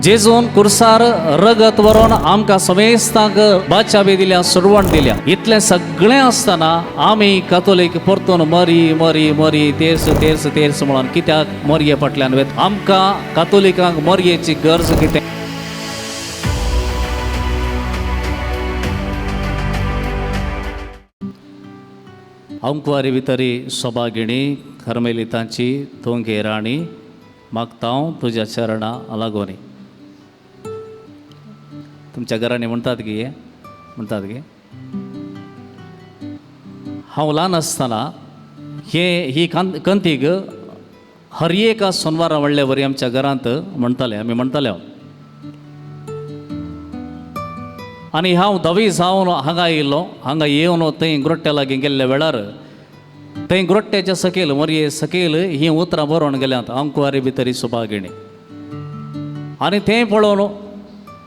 जेजून कुर्सार रगत व्हरून आमकां समेस्तांक बादशाबी दिल्या, सुरवण दिल्या. इतलें सगळें आसतना आमी कातोलीक परतून मरी मरी मरी तेर्स तेर्स तेर्स म्हणून कित्याक मरये फाटल्यान वयता? आमकां कातोलिकांक मरयेची गरज कितें? अंकवारी भितरी सभागिणी कर्मेलितांची तोंगे राणी, मागतांव तुज्या चरणां लागोनी. तुमच्या घरांनी म्हणटात गे हांव ल्हान आसतना ही कंतीक हर एका सोनवारा म्हणले वरी आमच्या घरांत आमी म्हणटाले आनी हांव 10वी जावन हांगा येयलो. हांगा येवन थंय ग्रोट्ट्या लागीं गेल्ल्या वेळार थंय ग्रोट्ट्याच्या सकयल मरये सकयल ही उतरां बरोवन गेल्यांत, अंकवारी भितरी सभागिणी. आनी तें पळोवन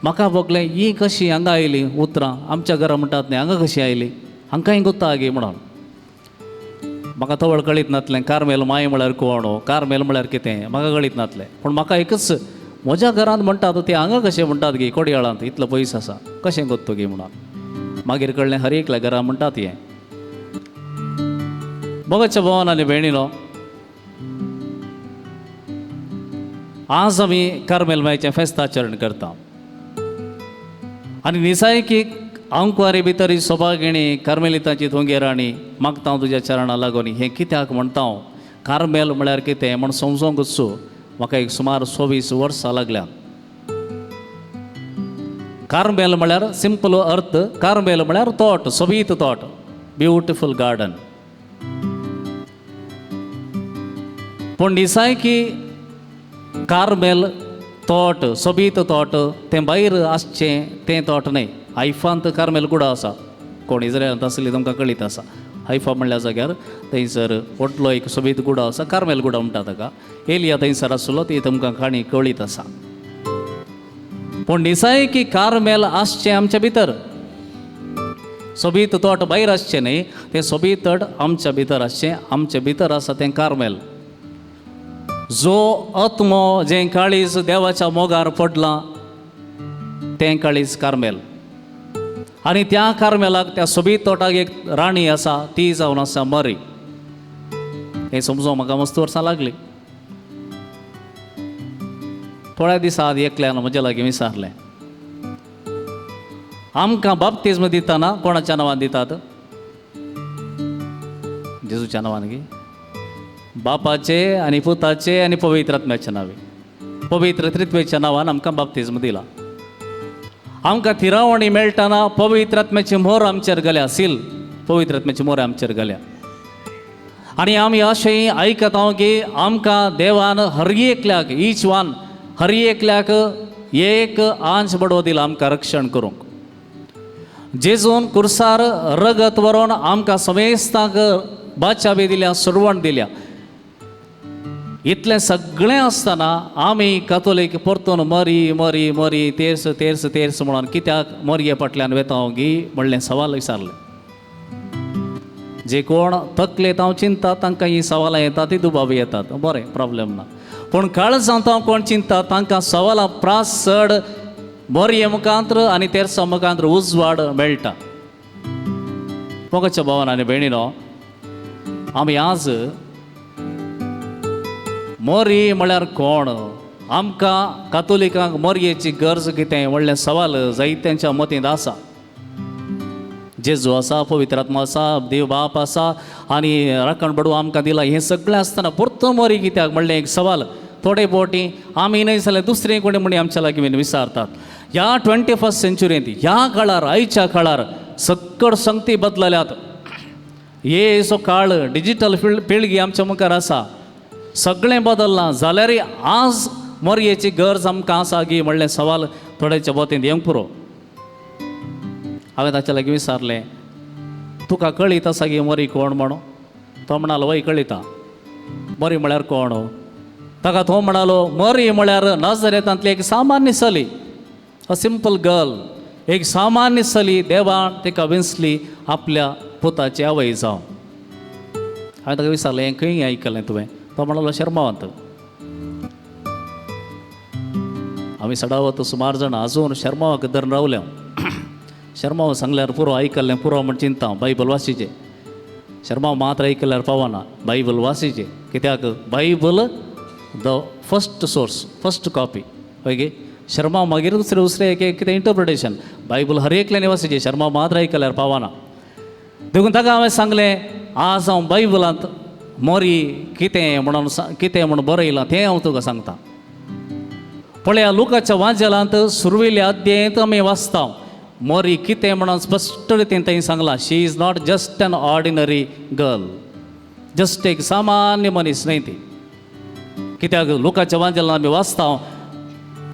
म्हाका भोगलें, ही कशी हांगा आयली उतरां? आमच्या घरा म्हणटात न्ही, हांगा कशी आयली? हांकांय गुत्ता गे म्हणून म्हाका तवळ कळीत नासलें. कार्मेल माय म्हळ्यार कोण, कार्मेल म्हळ्यार कितें म्हाका कळीत नासलें. पूण म्हाका एकच, म्हज्या घरांत म्हणटात ते हांगा कशें म्हणटात गे, कोडयाळांत इतलो पयस आसा, कशें गोत्तो गे म्हणून. मागीर कळ्ळें हर एकल्या घरा म्हणटात हें. भोगाच्या भोवन आनी भयणीनो, आज आमी कार्मेल मायचें फेस्ताचरण करता. आनी निसायकीक अंकवारी भितरी सभागिणी कार्मेलितांची तोंगे राणी, मागतांव तुज्या चरणां लागोनी हें कित्याक म्हणटा हांव? कार्मेल म्हळ्यार कितें म्हण समजोंक वचूं म्हाका एक सुमार 26 वर्सां लागल्या. कार्मेल म्हळ्यार सिंपल अर्थ, कार्मेल म्हळ्यार तोट, सोबीत तोट, ब्युटिफूल गार्डन. पूण निसायकी कार्मेल तोट, सोबीत तोट, तें भायर आसचें तें तोट न्हय. हायफांत कार्मेल कुडो आसा. कोण इज्रायलांत आसली तुमकां कळीत आसा. हायफा म्हणल्या जाग्यार थंयसर व्हडलो एक सोबीत कुडो आसा, कार्मेल कुडो म्हणटा ताका. एलिया थंयसर आसलो, ती तुमकां काणी कळीत आसा. पूण निसायकी कार्मेल आसचें आमच्या भितर. सोबीत तोट भायर आसचें न्हय, तें सोबीत तोट आमच्या भितर आसचें. आमच्या भितर आसा तें कार्मेल. जो आत्मो, जें काळीज देवाच्या मोगार पडलां तें काळीज कार्मेल. आनी त्या कार्मेलाक, त्या सोबीत तोटाक एक राणी आसा, ती जावन आसा मरी. हें समजूंक म्हाका मस्त वर्सां लागलीं. थोड्या दिसा आदी एकल्यान म्हज्या लागीं विचारलें, आमकां बाप्तिस्म दितना कोणाच्या नांवान दितात? जेजूच्या नांवान गे, बापाचे आनी पुताचे आनी पवित्र आत्म्याच्या नांवे. पवित्र त्रित्वेच्या नांवान आमकां बाप्तिस्म दिला. आमकां थिरावणी मेळटना पवित्र आत्म्याची मोर आमचेर घाल्या, सील पवित्र आत्म्याची मोर आमचेर घाल्या. आनी आमी अशेंय आयकता की आमकां देवान हर एकल्याक, ईच वन, हर एकल्याक एक आंच बडो दिला आमकां रक्षण करूंक. जेजून कुर्सार रगत व्हरून आमकां समेस्तांक बादशाबी दिल्या, सुरवण दिल्या. इतलें सगळें आसतना आमी कातोलीक परतून मरी मरी मरी तेर्स तेर्स तेर्स म्हणून कित्याक मरये फाटल्यान वेता गी म्हणलें सवाल विचारलें. जे कोण तकलेत हांव चिंतात तांकां ही सवालां येतात, ती दुबावी येतात, बरें, प्रॉब्लेम ना. पूण काळजांत हांव कोण चिंतात तांकां सवालां प्रास चड मरये मुखांत्र आनी तेर्सा मुखांत्र उजवाड मेळटा. मोगाच्या भावान आनी भयणीनो, आमी आज मरी म्हळ्यार कोण? आमकां कातोलिकांक मरयेची गरज कितें? व्हडलें सवाल जायत्यांच्या मतींत आसा. जेजू आसा, पवित्र आत्मा आसा, देव बाप आसा आनी राखण बडू आमकां दिला, हें सगळें आसतना परतून मरी कित्याक म्हणलें एक सवाल. थोडे फावटी आमी न्हय जाल्यार दुसरें कोणी म्हणी आमच्या लागीं विचारतात. ह्या 21st सेंच्युरींत, ह्या काळार, आयच्या काळार सकड संगती बदलल्यात. हे जो काळ डिजिटल पिळगी आमच्या मुखार आसा, सगळें बदललां. जाल्यारय आज मरयेची गरज आमकां आसा गी म्हणलें सवाल थोड्याच्या वतीन येवंक पुरो. हांवें ताच्या लागीं विचारलें, तुका कळीत आसा गे मरी कोण म्हणून? तो म्हणालो, वय कळिता. मरी म्हळ्यार कोण? ताका तो म्हणालो, मरी म्हळ्यार नाजरेतांतली एक सामान्य चली, अ सिंपल गर्ल, एक सामान्य चली. देवान तिका विंचली आपल्या पुताची आवय जावन. हांवें ताका विचारलें, हें खंय आयकलें तुवें? तो म्हणालो, शर्मावंत. आमी सडावत सुमार जाण आजून शर्मावाक धरून रावल्या. शर्माव सांगल्यार पुरो आयकल्लें पुरो म्हण चिंता बायबल वाचीचें. शर्माव मात्र आयकल्यार पावना, बायबल वाचीचें. कित्याक Bible the first source, first copy. Okay, शर्माव मागीर दुसरें एक कितें इंटरप्रिटेशन. बायबल हर एकल्यानी वाचीचें, शर्माव मात्र आयकल्यार पावना. देखून ताका हांवें सांगलें आज हांव बायबलांत मोरी कितें म्हणून बरयलां तें हांव तुका सांगता. पळया, लुकाच्या वांजेलांत सुरवेल्या अध्यायांत आमी वाचता मोरी कितें म्हणून स्पश्ट रितीन थंय सांगलां. She is not just an ordinary girl, just एक सामान्य मनीस न्हय ती. कित्याक लुकाच्या वांजेलांत आमी वाचता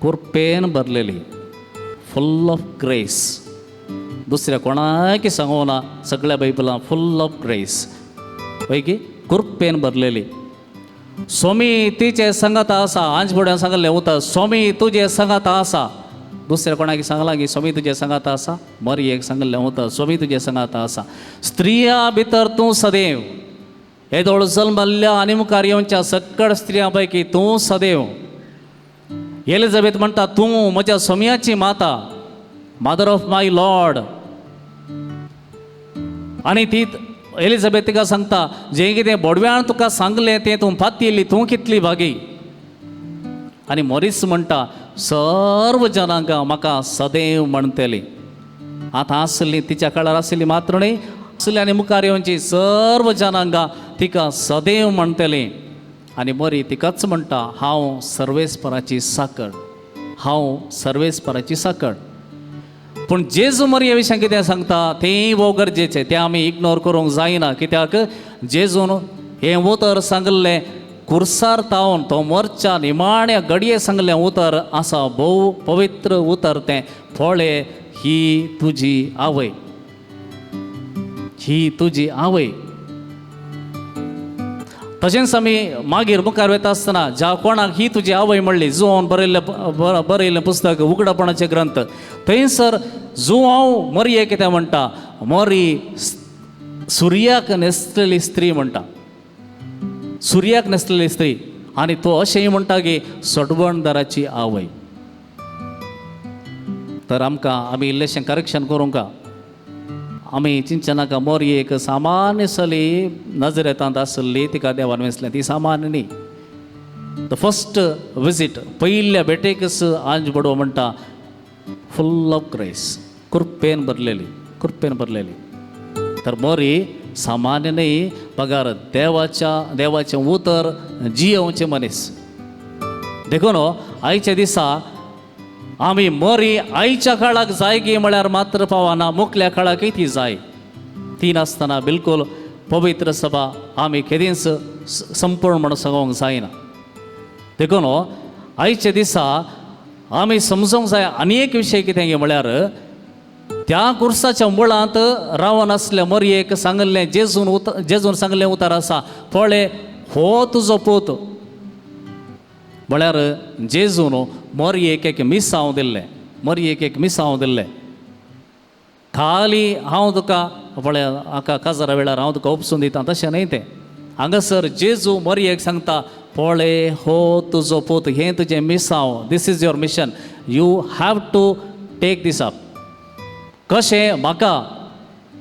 कुरपेन भरलेली, फुल ऑफ ग्रेस. दुसऱ्या कोणाक सांगूं ना, सगळ्या बायबलां फुल ऑफ ग्रेस. पैकी कुरपेन भरलेली. स्वामी तिचे संगत आसा. आंजबोड्यान सांगलें उतर, स्वामी तुजे संगत आसा. दुसऱ्या कोणाक सांगलां की स्वामी तुजे संगत आसा. मरी एक सांगलें उतर, स्वामी तुजे संगत आसा. स्त्रिया भितर तूं सदैव, येदोळ जल्मल्ल्या आनी मुखार येवच्या सकळ स्त्रियां पैकी तूं सदैव. एलिझाबेथ म्हणटा तूं म्हज्या स्वाम्याची माता, मदर ऑफ माय लॉर्ड. आनी ती एलिझाबेथ तिका सांगता जें कितें बोडव्यान तुका सांगलें तें तूं फातीली, तूं कितली भागी. आनी मॉरिस म्हणटा सर्व जनांक म्हाका सदैव म्हणटली. आतां आसली तिच्या काळार आसली मात्र न्ही, आसली आनी मुखार येवची सर्व जनांक तिका सदैव म्हणटली. आनी मरी तिकाच म्हणटा हांव सर्वेस्पराची साकळ, हांव सर्वेस्पराची साकळ. पूण जेजू मरये विशयां कितें सांगता तेंय वो गरजेचें, तें आमी इग्नोर करूंक जायना. कित्याक जेजून हें उतर सांगलें कुर्सार तावन तो मोरच्या निमाण्या घडये सांगलें उतर आसा, भोव पवित्र उतर तें. पळय ही तुजी आवय, ही तुजी आवय. तशेंच आमी मागीर मुखार वता आसतना ज्या कोणाक ही तुजी आवय म्हणली, जुवान बरयल्लें पुस्तक उगडपणाचे ग्रंथ, थंयसर जुवांव मरये कितें म्हणटा, मोरी सुर्याक न्हेसलेली स्त्री म्हणटा, सुर्याक न्हेसलेली स्त्री. आनी तो अशेंय म्हणटा की सडवणदाराची आवय. तर आमी इल्लेशें करेक्शन करूंक आमी चिंतचे नाका मोरी एक सामान्य सली नजरेतांत आसली, तिका देवान वेंचलें, ती सामान्य न्ही. द फस्ट विजीट, पयल्या भेटेकच आंज बडवो म्हणटा फुल ऑफ ग्रेस, कुरपेन भरलेली, कुरपेन भरलेली. तर मोरी सामान्य न्ही, पगार देवाचें उतर जियोवचें मनीस. देखून आयच्या दिसा आमी मोरी आयच्या काळाक जाय गी म्हळ्यार मात्र पावना, मुखल्या काळाकय ती जाय. ती नासतना बिलकूल पवित्र सभा आमी केदींच संपूर्ण म्हणून सांगूंक जायना. देखून आयच्या दिसा आमी समजूंक जाय आनी एक विशय कितें गे म्हळ्यार त्या कुर्साच्या मुळांत रावन आसल्या मोरयेक सांगलें जेजून सांगलें उतर आसा, पळय हो तुजो पूत. म्हळ्यार जेजून मोरयेक एक मिसांव दिल्लें, मोरयेक एक मिसांव दिल्लें. खाली हांव तुका पळय हाका काजारा वेळार हांव तुका उपसून दितां तशें न्हय तें. हांगासर जेजू मोरयेक सांगता पळय हो तुजो पूत, हें तुजें मिसांव, this is your mission, you have to take this up. कशें म्हाका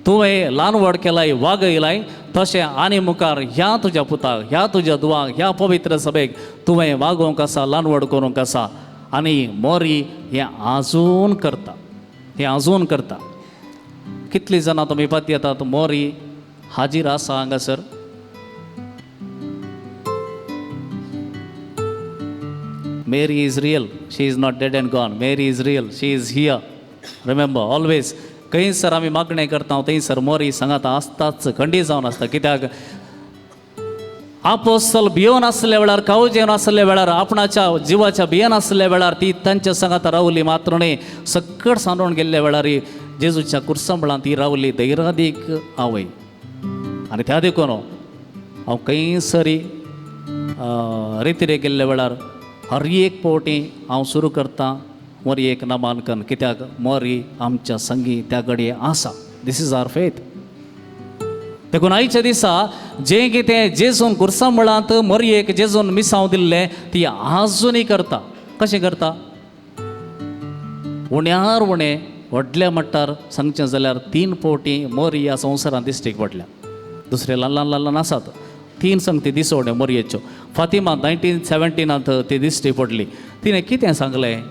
तुवें ल्हान व्हड केलाय, वागयलाय, तशें आनी मुखार ह्या तुज्या पुताक, ह्या तुज्या दुवाक, ह्या पवित्र सभेक तुवें वागोवंक आसा, ल्हान व्हड करूंक आसा. आनी मोरी हें आजून करता, हें आजून करता. कितलीं जाणां तुमी पळयत येतात मोरी हाजीर आसा हांगासर. Mary is real, she is not dead and gone. Mary is real, she is here. Remember always. खंयसर आमी मागणें करता थंयसर मोरी सांगात आसताच, खंडी जावन आसता. कित्याक आपोस्तल भियोन आसले वेळार, कावजेवन आसले वेळार, आपणाच्या जिवाच्या भियेन आसले वेळार ती तांच्या सांगात रावली मात्र न्ही, सक्कट सांडून गेल्ल्या वेळार जेजूच्या कुर्सांबळांत ती रावली दैरादीक आवय. आनी त्या देखून हांव खंयसरी रितीरे गेल्ल्या वेळार हर एक पावटी हांव सुरू करतां मोरी एक नामांकन. कित्याक मोरी आमच्या संगी त्या घडये आसा. This is our faith. देखून आयच्या दिसा जें कितें जेजून कुर्सांबळांत मोरयेक जेजून मिसांव दिल्लें ती आजुनूय करता. कशें करता? उण्यार उणें व्हडल्या मट्टार सांगचें जाल्यार 3 फावटी मोरी ह्या संवसारांत दिश्टीक पडल्या. दुसरे ल्हान ल्हान आसात 3 संगती दिसवण्यो मोरयेच्यो. फातिमा 1917 ती दिश्टी पडली. तिणें कितें सांगलें?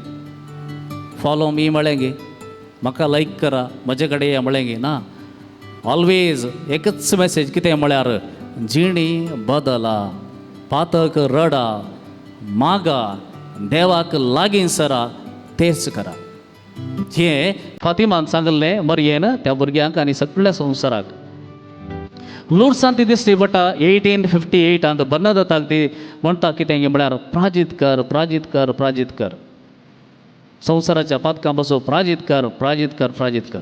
फॉलो मी म्हळें गे, म्हाका लायक करा, म्हजे कडेन हें म्हळें गे ना. ऑलवेज एकच मॅसेज कितें म्हळ्यार जिणी बदला, पातक रडा, मागा, देवाक लागीं सरा, तेच करा. हें फातिमान सांगलें मरयेन त्या भुरग्यांक आनी सगळ्या संवसाराक. लुर्सान ती दिश्टी पडटा 1858 बर्नादाताक ती म्हणटा कितें म्हळ्यार प्राजीत कर, प्राजीत कर, प्राजीत कर. संवसाराच्या पातकां बसून प्राजीत कर, प्राजीत कर, प्राजीत कर.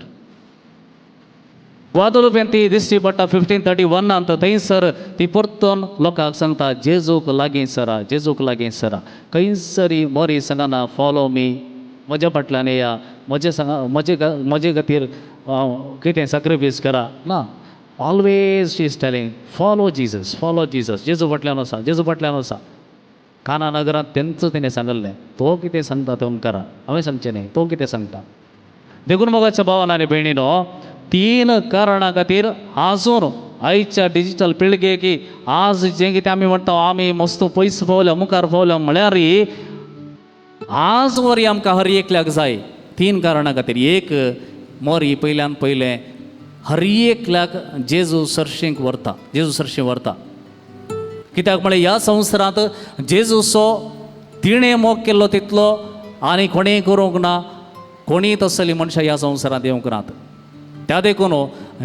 वादोलुपेन ती दिश्टी पडटा 1531 थंयसर ती परतून लोकांक सांगता जेजूक लागीं सरा, जेजूक लागीं सरा. खंयसरी मोरी सांगना फॉलो मी, म्हज्या फाटल्यान येया, म्हजे खातीर कितें सॅक्रिफायस करा ना. Always she is telling follow Jesus, follow Jesus. जेजू फाटल्यान वचा, जेजू फाटल्यान वचा. काना नगरांत तेंच तिणें सांगलें, तो कितें सांगता तें करा, हांवें सांगचें न्ही, तो कितें सांगता. देखून मोगाच्या भावान आनी भयणीनो, 3 कारणां खातीर आजून आयच्या डिजिटल पिळगेक आज जें कितें आमी म्हणटा आमी मस्त पयस पावल्या, मुखार पावल्या म्हळ्यार आज वरी आमकां हर एकल्याक जाय. 3 कारणां खातीर. एक, मोरी पयल्यान पयलें हर एकल्याक जेजू सरशींक व्हरता, जेजू सरशीं व्हरता. कित्याक म्हळ्यार ह्या संवसारांत जेजूचो तिणें मोग केल्लो तितलो आनी कोणेंय करूंक ना, कोणीय तसली मनशां ह्या संवसारांत येवंक नात. त्या देखून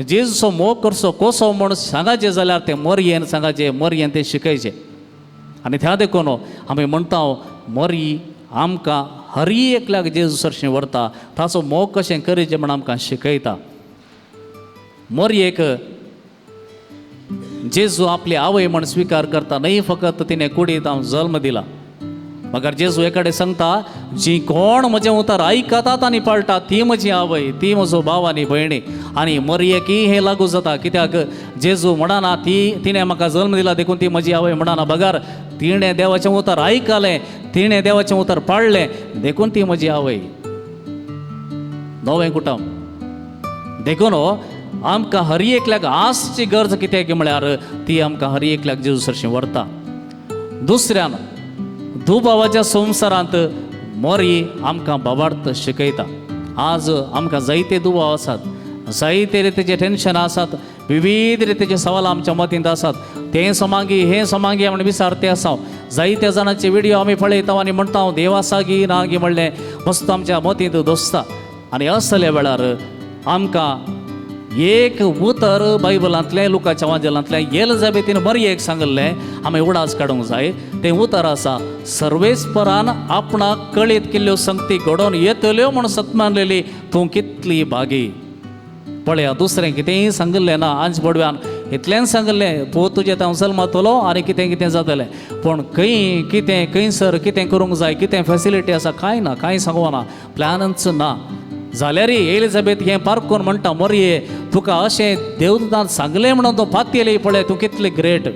जेजूचो मोग करचो कसो म्हूण सांगाचें जाल्यार तें मोरयेन सांगाचें, मोरयेन तें शिकयचें. आनी त्या देखून आमी म्हणटा मोरी आमकां हर एकल्याक जेजू सरशीं व्हरता, ताचो मोग कशें करचें म्हण आमकां शिकयता. मोरयेक जेजू आपली आवय म्हण स्विकार करता, न्हय फकत तिणें कुडींत जल्म दिला. मगर जेजू एकाडे सांगता जी कोण म्हजें उतर आयकतात आनी पाळटात ती म्हजी आवय, ती म्हजो भाव आनी भयणी. आनी मोरयेकय हें लागू जाता, कित्याक जेजू म्हणना तिणें म्हाका जल्म दिला देखून ती म्हजी आवय म्हणना, बगार तिणें देवाचें उतर आयकलें, तिणें देवाचें उतर पाळलें देखून ती म्हजी आवय. नवें कुटुंब देखून आमकां हर एकल्याक आसची गरज कितें म्हळ्यार ती आमकां हर एकल्याक जेजू सरशीं व्हरता. दुसऱ्यान दुबावाच्या संवसारांत मोरी आमकां बाबार्थ शिकयता. आज आमकां जायते दुबाव आसात, जायते रितीचे टेन्शन आसात, विविध रितीचे सवाल आमच्या मतींत आसात. तें समागी हें समागी म्हण विचारते आसा. जायत्या जाणांचे व्हिडियो आमी पळयता आनी म्हणटा देव आसा गी ना गी म्हणलें मस्त आमच्या मतींत दोसता. आनी असले वेळार आमकां एक उतर बायबलांतलें लुकाच्या वांजेलांतलें एलिझाबेथीन मरयेक सांगलें आमी उडास काडूंक जाय. तें उतर आसा सर्वेस्परान आपणाक कळीत केल्ल्यो संगती घडोवन येतल्यो म्हूण सतमानलेली तूं कितली भागी. पळया दुसरें कितेंय सांगलें ना, आंज पडव्यान इतलेंच सांगलें पो तुजें हांव जल्मातलो आनी कितें कितें जातलें. पूण खंय कितें खंयसर कितें करूंक जाय, कितें फॅसिलिटी आसा कांय ना, कांय सांगना, प्लॅनच ना. जाल्यार एलिझाबेथ हें पारकून म्हणटा मोरये तुका अशें देवदूतान सांगलें म्हणून तूं पाती येयली पळय, तूं कितलें ग्रेट.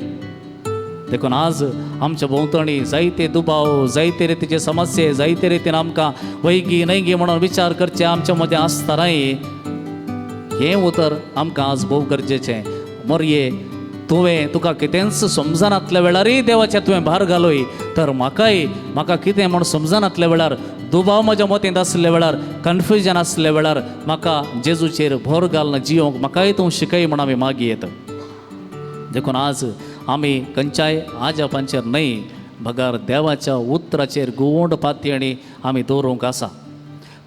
देखून आज आमच्या भोंवतणी जायते दुबाव, जायते रितीचे समस्ये, जायते रितीन आमकां वैगी नैगी म्हणून विचार करचे आमच्या मदें आसतनाय हें उतर आमकां आज भोव गरजेचें. मोरये तुका कितेंच समजनातल्या वेळारय देवाचें तुवें भार घालोय तर म्हाका कितें म्हूण समजनातल्या वेळार, दुबाव म्हज्या मतींत आसल्या वेळार, कन्फ्युजन आसल्या वेळार म्हाका जेजूचेर भर घालून जियोंक म्हाकाय तूं शिकय म्हूण आमी मागयेत. देखून आज आमी खंयच्याय आजापांचेर न्हय, बगार देवाच्या उतराचेर गोंड पातयेणी आमी दवरूंक आसा.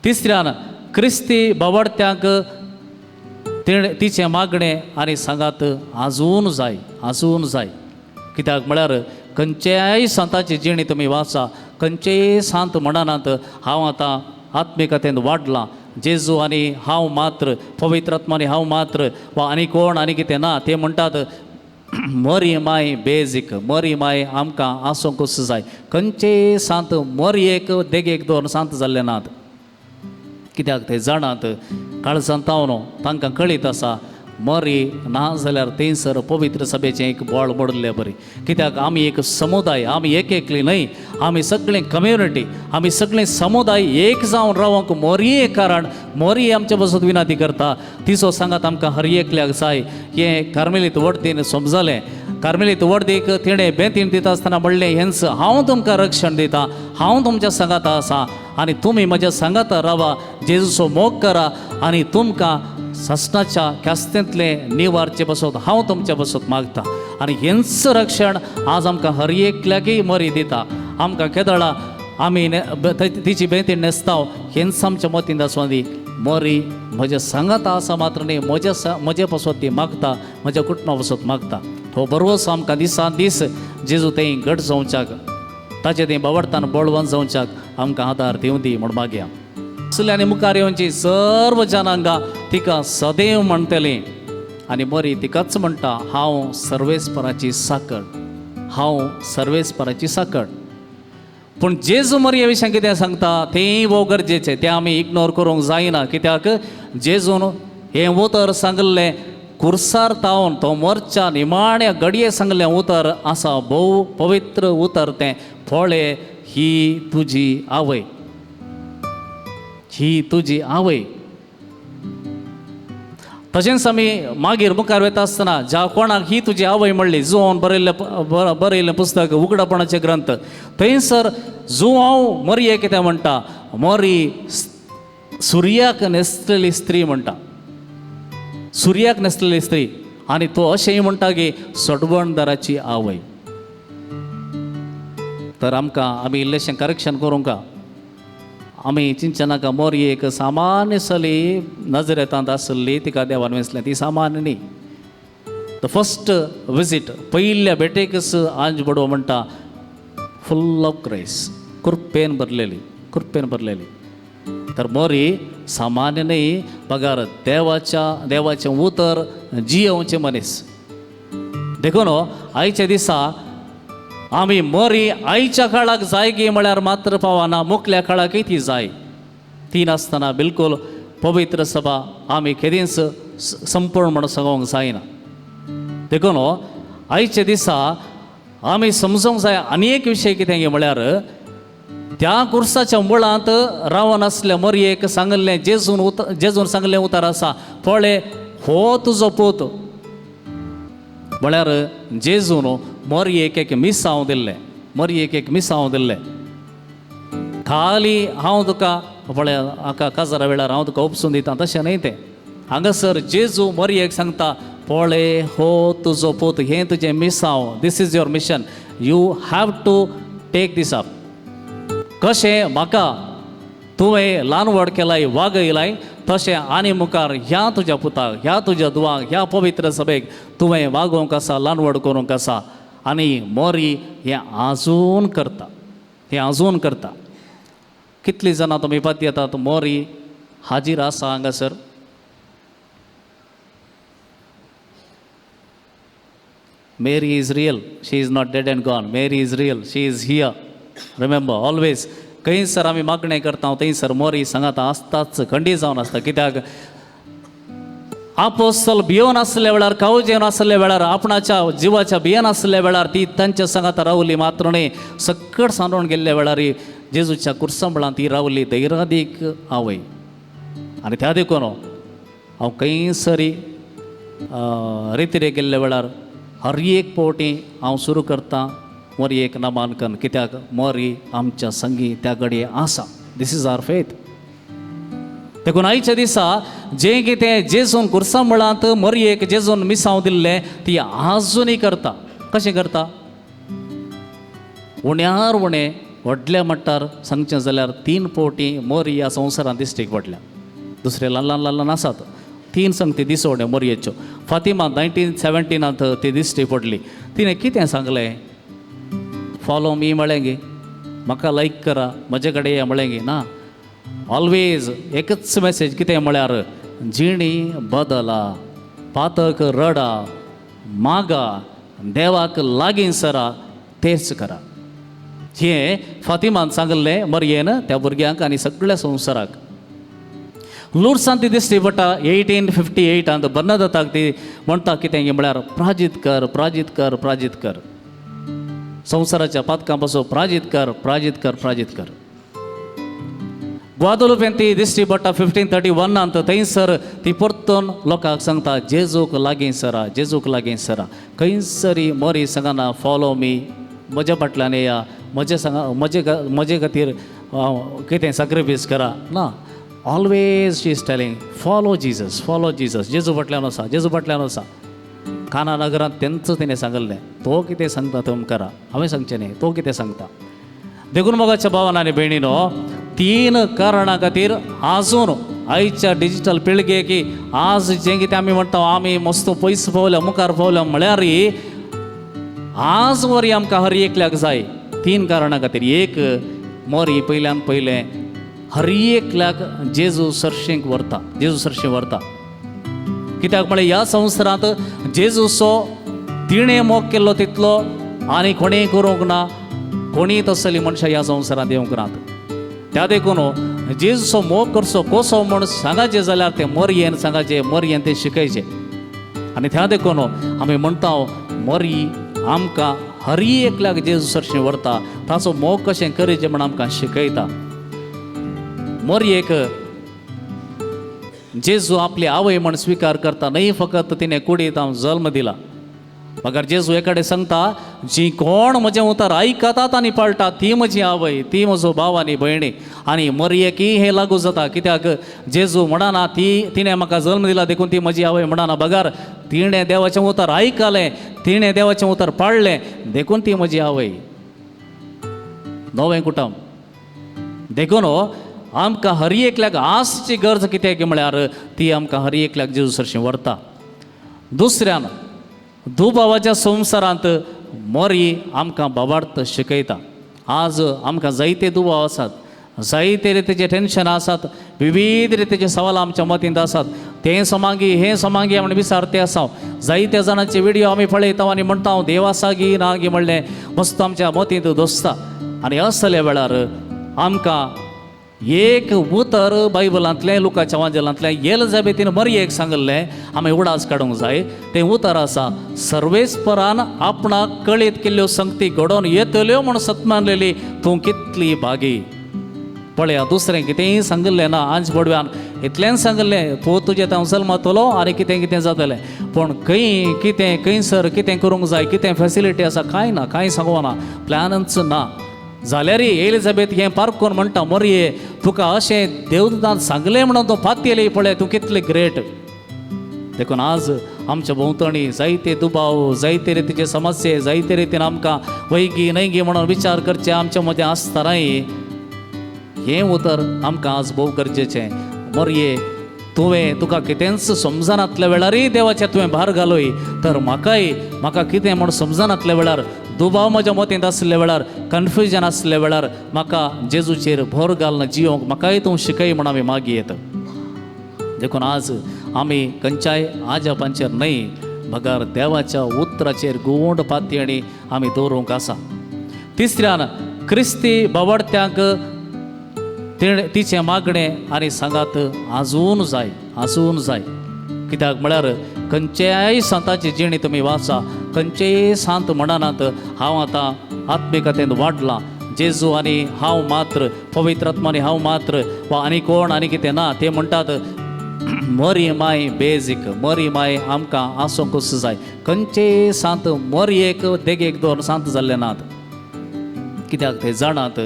तिसऱ्यान क्रिस्ती बाबडत्यांक तिचें मागणें आनी सांगात आजून जाय. कित्याक म्हळ्यार खंयच्याय संताची जिणी तुमी वाचा, खंयचेय सांत म्हणनात हांव आतां आत्मिकतेंत वाडलां, जेजू आनी हांव मात्र, पवित्र आत्मा आनी हांव मात्र, वा आनी कोण आनी कितें ना. ते म्हणटात मोरी माय बेजीक, मोरी माय आमकां आसूंकूच जाय. खंयचेय सांत मोरयेक देगेक दवरून सांत जाल्ले नात. कित्याक ते जाणात काळजांत तांकां कळीत आसा मरी ना जाल्यार थंयसर पवित्र सभेचें एक बोळ मोडलें बरी, कित्याक आमी एक समुदाय, आमी एक एकली न्हय, आमी सगळीं कम्युनिटी, आमी सगळीं समुदाय एक जावन रावंक मोरी एक कारण, मोरी आमचे बसत विनंती करता. तिचो सांगात आमकां हर एकल्याक जाय. हें कार्मेलीत वडतीन समजलें. कार्मेलीत वडदीक तिणें बेतीन दिता आसतना म्हणलें, हेंच हांव तुमकां रक्षण दिता, हांव तुमच्या सांगात आसा आनी तुमी म्हज्या सांगात रावा, जेजूचो मोग करा आनी तुमकां सस्नाच्या क्यास्तेंतले निवारचे बसत हांव तुमच्या बसत मागता. आनी हेंच रक्षण आज आमकां हर एकल्याकय मरी दिता. आमकां केदळा आमी तिची बेतीन न्हेसताव, हेंच आमच्या मतीन आसूं दी. मरी म्हज्या सांगात आसा मात्र न्ही, म्हजे बसत ती मागता, म्हज्या कुटुंबा बसत मागता. तो बरोवस आमकां दिसान दीस जेजू तें घट जावच्याक, ताचें तें बावडतान बळवंत जावच्याक आमकां आदार दिवं दी म्हण मागया. आनी मुखार येवची सर्व जनांगा तिका सदैव म्हणटलीं. आनी मरी तिकाच म्हणटा, हांव सर्वेस्पराची साकळ, हांव सर्वेस्पराची साकळ. पूण जेजू मरये विशयां कितें सांगता तें वो गरजेचें, तें आमी इग्नोर करूंक जायना. कित्याक जेजून हें उतर सांगलें कुर्सार तावन, तो मोरच्या निमाण्या घडये सांगलें उतर आसा, भोव पवित्र उतर तें. पळय ही तुजी आवय, ही तुजी आवय. तशेंच आमी मागीर मुखार वता आसतना ज्या कोणाक ही तुजी आवय म्हणली, जुवान बरयल्लें पुस्तक उगडापणाचे ग्रंथ, थंयसर जुवांव मरये कितें म्हणटा, मरी सुर्याक न्हेसलेली स्त्री म्हणटा, सुर्याक न्हेसलेली स्त्री. आनी तो अशेंय म्हणटा की सडवणदाराची आवय. तर आमकां आमी इल्लेशें करेक्शन करूंक, आमी चिंतचे नाका मोरी एक सामान्यसली नजरेतांत आसली, तिका देवान वेंचलें, ती सामान्य न्ही. द फस्ट विजीट, पयल्या भेटेकच आंज बडवो म्हणटा फुल ऑफ ग्रेस, कृपेन भरलेली, कृपेन भरलेली. तर मोरी सामान्य न्ही, पगार देवाचें उतर जियोवचें मनीस. देखून आयच्या दिसा आमी मरी आयच्या काळाक जाय गी म्हळ्यार मात्र पावना, मुखल्या काळाकय ती जाय. ती नासतना बिलकूल पवित्र सभा आमी केदींच संपूर्ण म्हणून सांगूंक जायना. देखून आयच्या दिसा आमी समजूंक जाय आनी एक विशय कितें गे म्हळ्यार, त्या कुर्साच्या मुळांत रावन आसल्या मरयेक सांगलें जेजून सांगलें उतर आसा, पळय हो तुजो पूत. म्हळ्यार जेजून मरयेक एक मिसांव दिल्लें, मरयेक एक मिसांव दिल्लें. खाली हांव तुका पळय हाका काजरा वेळार हांव तुका उपसून दितां तशें न्हय तें. हांगासर जेजू मरयेक सांगता, पळय हो तुजो पूत, हें तुजें मिसांव, this is your mission, you have to take this up. कशें म्हाका तुवें ल्हान व्हड केलाय, वागयलाय, तशें आनी मुखार ह्या तुज्या पुताक, ह्या तुज्या दुवाक, ह्या पवित्र सभेक तुवें वागोवंक आसा, ल्हान व्हड करूंक आसा. आनी मोरी हें आजून करता, हें आजून करता. कितलीं जाणां तुमी पळयत येतात मोरी हाजीर आसा हांगासर. Mary is real, she is not dead and gone. Mary is real, she is here. Remember always. खंयसर आमी मागणें करता थंयसर मोरी सांगाता आसताच, खंडी जावन आसता. कित्याक आपोस्तल भियोन आसले वेळार, काळजेवन आसले वेळार, आपणाच्या जिवाच्या भियेन आसले वेळार ती तांच्या सांगाता रावली मात्र न्ही, सक्कट सांडून गेल्ले वेळार जेजूच्या कुर्सांबळांत ती रावली धैर्यादीक आवय. आनी त्या देखून हांव खंयसरी रितीरे गेल्ले वेळार हर एक पावटी हांव सुरू करतां मोरी एक नामांकन. कित्याक मोरी आमच्या संगी त्या घडये आसा. This is our faith. देखून आयच्या दिसा जें कितें जेजून कुर्सांबळांत मोरयेक जेजून मिसांव दिल्लें ती आजुनूय करता. कशें करता? उण्यार उणें व्हडल्या मट्टार सांगचें जाल्यार 3 पावटी मोरी ह्या संवसारांत दिश्टीक पडल्या. दुसरे ल्हान ल्हान आसात. 3 संगती दिसवण्यो मोरयेच्यो. फातिमा 1917 ती दिश्टी पडली. तिणें कितें सांगलें? फॉलो मी म्हळें गे, म्हाका लायक करा, म्हजे कडेन या म्हळें गे ना. ऑलवेज एकच मॅसेज कितें म्हळ्यार जिणी बदला, पातक रडा, मागा, देवाक लागीं सरा, तेच करा. हें फातिमान सांगलें मरयेन त्या भुरग्यांक आनी सगळ्या संवसाराक. लुड्सान ती दिसती पडटा 1858 बर्नादताक ती म्हणटा कितें म्हळ्यार प्राजीत कर प्राजीत कर प्राजीत कर, संवसाराच्या पातकां पासून प्राजीत कर प्राजीत कर प्राजीत कर. ग्वादलुपेन ती दिसती पडटा 1531 थंयसर ती परतून लोकांक सांगता जेजूक लागीं सरा जेजूक लागीं सरा. खंयसरी मोरी सांगना फॉलो मी, म्हज्या फाटल्यान येया, म्हजे खातीर कितें सॅक्रिफायस करा ना. Always she is telling follow Jesus follow Jesus. जेजू फाटल्यान वसा जेजू फाटल्यान वसा. काना नगरांत तेंच तिणें सांगलें तो कितें सांगता तो करा, हांवें सांगचें न्ही, तो कितें सांगता. देखून मोगाच्या भावान आनी भयणीनो, 3 कारणां खातीर आजून आयच्या डिजिटल पिळगेक की आज जें कितें आमी म्हणटा आमी मस्त पयस पावल्या मुखार पावल्या म्हळ्यार आज वरी आमकां हर एकल्याक जाय 3 कारणां खातीर. एक मोरी पयल्यान पयलें हर एकल्याक जेजू सरशेंक व्हरता, जेजू सरशें व्हरता. कित्याक म्हळ्यार ह्या संवसारांत जेजूचो तिणें मोग केल्लो तितलो आनी कोणेंय करूंक ना, कोणीय तसली मनशां ह्या संवसारांत येवंक नात. त्या देखून जेजूचो मोग करचो कसो म्हूण सांगाचें जाल्यार तें मोरयेन सांगाचें, मोरयेन तें शिकयचें. आनी त्या देखून आमी म्हणटा मोरी आमकां हर एकल्याक जेजू सरशें व्हरता, ताचो मोग कशें करचें म्हण आमकां शिकयता. मोरयेक जेजू आपली आवय म्हण स्विकार करता, न्ही फकत तिणें कुडींत जल्म दिला. मगर जेजू एकाडे सांगता जी कोण म्हजें उतर आयकतात आनी पाळटात ती म्हजी आवय, ती म्हजो भाव आनी भयणी. आनी मोरयेकय हें लागू जाता, कित्याक जेजू म्हणना तिणें म्हाका जल्म दिला देखून ती म्हजी आवय म्हणना, बगर तिणें देवाचें उतर आयकलें, तिणें देवाचें उतर पाळलें देखून ती म्हजी आवय. नवें कुटुंब देखून आमकां हर एकल्याक आसची गरज कित्याक म्हळ्यार ती आमकां हर एकल्याक जेजू सरशें व्हरता. दुसऱ्यान दुबावाच्या संवसारांत मोरी आमकां बाबार्थ शिकयता. आज आमकां जायते दुबाव आसात, जायते रितीचे टेन्शन आसात, विविध रितीचे सवाल आमच्या मतींत आसात. तें समांगी हें समांगी म्हण विचारते आसा. जायत्या जाणांचे व्हिडियो आमी पळयता आनी म्हणटा हांव देव आसा गी ना गी म्हणलें मस्त आमच्या मतींत दोसता. आनी असले वेळार आमकां एक उतर बायबलांतलें लुकाच्या वांजेलांतलें एलिझाबेथीन मरयेक सांगलें आमी उडास काडूंक जाय. तें उतर आसा सर्वेस्परान आपणाक कळीत केल्ल्यो संगती घडोवन येतल्यो म्हूण सतमानलेली तूं कितली भागी. पळया दुसरें कितेंय सांगलें ना, आंज पडव्यान इतलेंच सांगलें तूं तुजें हांव जल्मातलो आनी कितें कितें जातलें. पूण खंय कितें खंयसर कितें करूंक जाय, कितें फॅसिलिटी आसा कांय ना, कांय सांगोना, प्लॅनच ना. जाल्यार एलिझाबेथ हें पारखून म्हणटा मोरये तुका अशें देवदूतान सांगलें म्हणून तूं पातयली पळय तूं कितलें ग्रेट. देखून आज आमच्या भोंवतणी जायते दुबाव, जायते रितीचे समस्ये, जायते रितीन आमकां वैगी नैगी म्हणून विचार करचे आमच्या मदें आसतनाय हें उतर आमकां आज भोव गरजेचें. मोरये तुका कितेंच समजनातल्या वेळारय देवाचें तुवें भार घालोय तर म्हाका कितें म्हूण समजनातल्या वेळार, दुबाव म्हज्या मतींत आसल्या वेळार, कन्फ्युजन आसल्या वेळार म्हाका जेजूचेर भर घालून जियोंक म्हाकाय तूं शिकय म्हूण आमी मागयेत. देखून आज आमी खंयच्याय आजापांचेर न्हय बगर देवाच्या उतराचेर गोंड पातयणी आमी दवरूंक आसा. तिसऱ्यान क्रिस्ती बावडत्यांक तिचें मागणें आनी सांगात आजून जाय. कित्याक म्हळ्यार खंयच्याय संताची जिणी तुमी वाचा, खंयचेय सांत म्हणनात हांव आतां आत्मिकतेंत वाडलां, जेजू आनी हांव मात्र, पवित्र आत्मा आनी हांव मात्र, वा आनी कोण आनी कितें ना. ते म्हणटात मोरी माय बेजीक, मोरी माय आमकां आसूंकूच जाय. खंयचेय सांत मोरयेक देगेक दवर सांत जाल्ले नात. कित्याक ते जाणात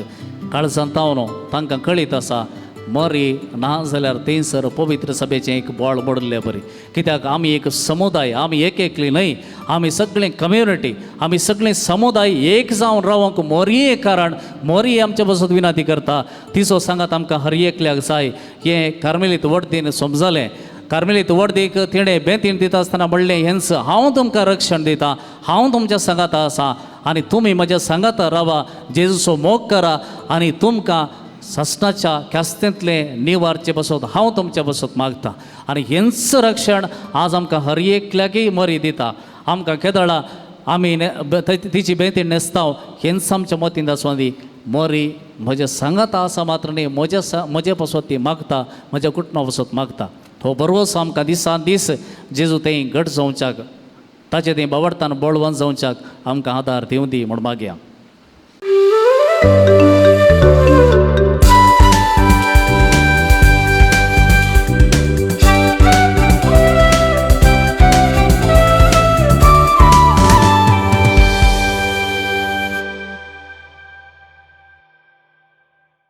काळजांतावन तांकां कळीत आसा मोरी ना जाल्यार थंयसर पवित्र सभेचें एक बोळ मोडलें बरें. कित्याक आमी एक समुदाय, आमी एकली न्हय, आमी सगळीं कम्युनिटी, आमी सगळीं समुदाय एक जावन रावंक मोरये कारण मोरी आमचे बसत विनंती करता. तिचो सांगात आमकां हर एकल्याक जाय. हें कार्मेलीत वर्दीन समजलें. कार्मेलीत वर्दीक तिणें बेंतीन दिता आसतना म्हणलें हेंच हांव तुमकां रक्षण दितां, हांव तुमच्या सांगाता आसा आनी तुमी म्हज्या सांगाता रावा, जेजूचो मोग करा आनी तुमकां सस्नाच्या क्यास्तेंतलें निवारचे बसत हांव तुमच्या बसत मागता. आनी हेंच रक्षण आज आमकां हर एकल्याकय मोरी दिता. आमकां केदळा आमी तिची बेंतीन न्हेसताव हेंच आमच्या मतींत आसोंदी मोरी म्हज्या सांगात आसा मात्र न्ही म्हजे पासून ती मागता म्हज्या कुटुंबा पासून मागता तो बरोवस आमकां दिसान दीस जेजू तें घट जावच्याक ताचे तें बावडतान बळवंत जावच्याक आमकां आदार दिवं दी म्हूण मागया.